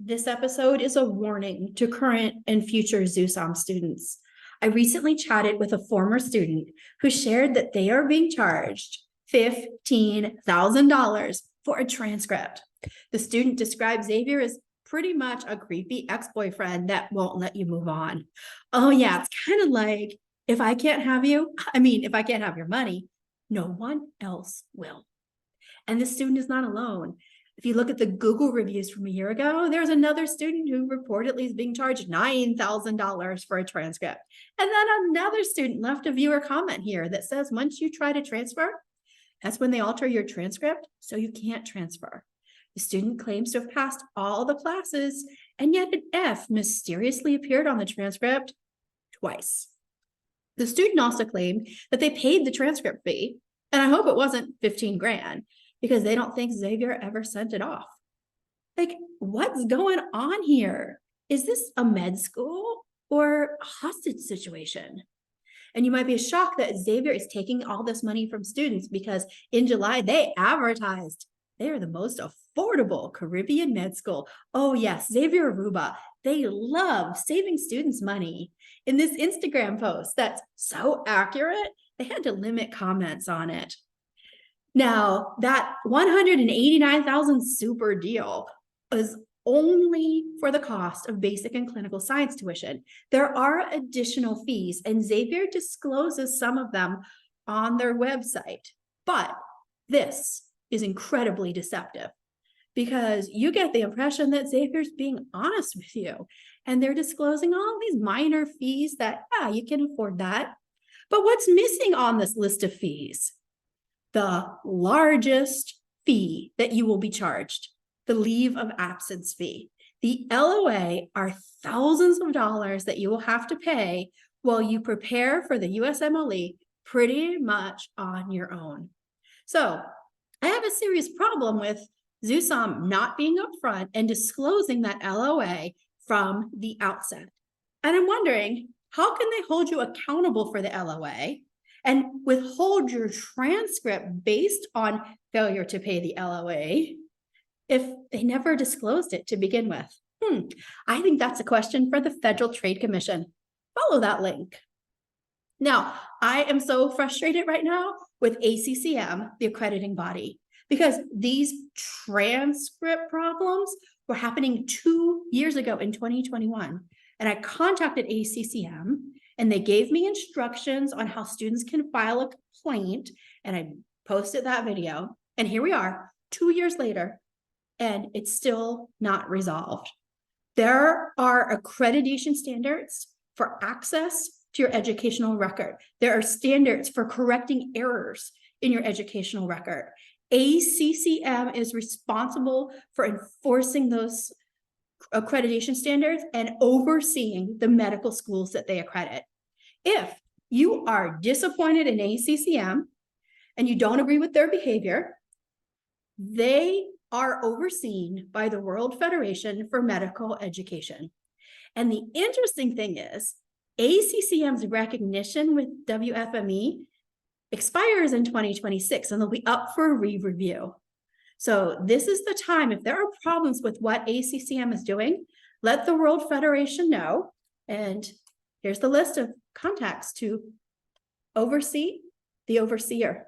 This episode is a warning to current and future XUSOM students. I recently chatted with a former student who shared that they are being charged $15,000 for a transcript. The student described Xavier as pretty much a creepy ex-boyfriend that won't let you move on. Oh yeah, it's kind of like, if I can't have you, if I can't have your money, no one else will. And this student is not alone. If you look at the Google reviews from a year ago, there's another student who reportedly is being charged $9,000 for a transcript. And then another student left a viewer comment here that says, once you try to transfer, that's when they alter your transcript, so you can't transfer. The student claims to have passed all the classes, and yet an F mysteriously appeared on the transcript twice. The student also claimed that they paid the transcript fee, and I hope it wasn't 15 grand, because they don't think Xavier ever sent it off. Like, what's going on here? Is this a med school or a hostage situation? And you might be shocked that Xavier is taking all this money from students because in July, they advertised they are the most affordable Caribbean med school. Oh yes, Xavier Aruba, they love saving students money. In this Instagram post that's so accurate, they had to limit comments on it. Now, that $189,000 super deal is only for the cost of basic and clinical science tuition. There are additional fees, and Xavier discloses some of them on their website. But this is incredibly deceptive because you get the impression that Xavier's being honest with you, and they're disclosing all these minor fees that, yeah, you can afford that. But what's missing on this list of fees? The largest fee that you will be charged, the leave of absence fee. The LOA are thousands of dollars that you will have to pay while you prepare for the USMLE pretty much on your own. So I have a serious problem with XUSOM not being upfront and disclosing that LOA from the outset. And I'm wondering, how can they hold you accountable for the LOA and withhold your transcript based on failure to pay the LOA if they never disclosed it to begin with? I think that's a question for the Federal Trade Commission. Follow that link. Now, I am so frustrated right now with ACCM, the accrediting body, because these transcript problems were happening 2 years ago in 2021. And I contacted ACCM, and they gave me instructions on how students can file a complaint, and I posted that video. And here we are 2 years later, and it's still not resolved. There are accreditation standards for access to your educational record. There are standards for correcting errors in your educational record. ACCM is responsible for enforcing those accreditation standards and overseeing the medical schools that they accredit. If you are disappointed in ACCM and you don't agree with their behavior, they are overseen by the World Federation for Medical Education. And the interesting thing is, ACCM's recognition with WFME expires in 2026, and they'll be up for a re-review. So this is the time, if there are problems with what ACCM is doing, let the World Federation know. And here's the list of contacts to oversee the overseer.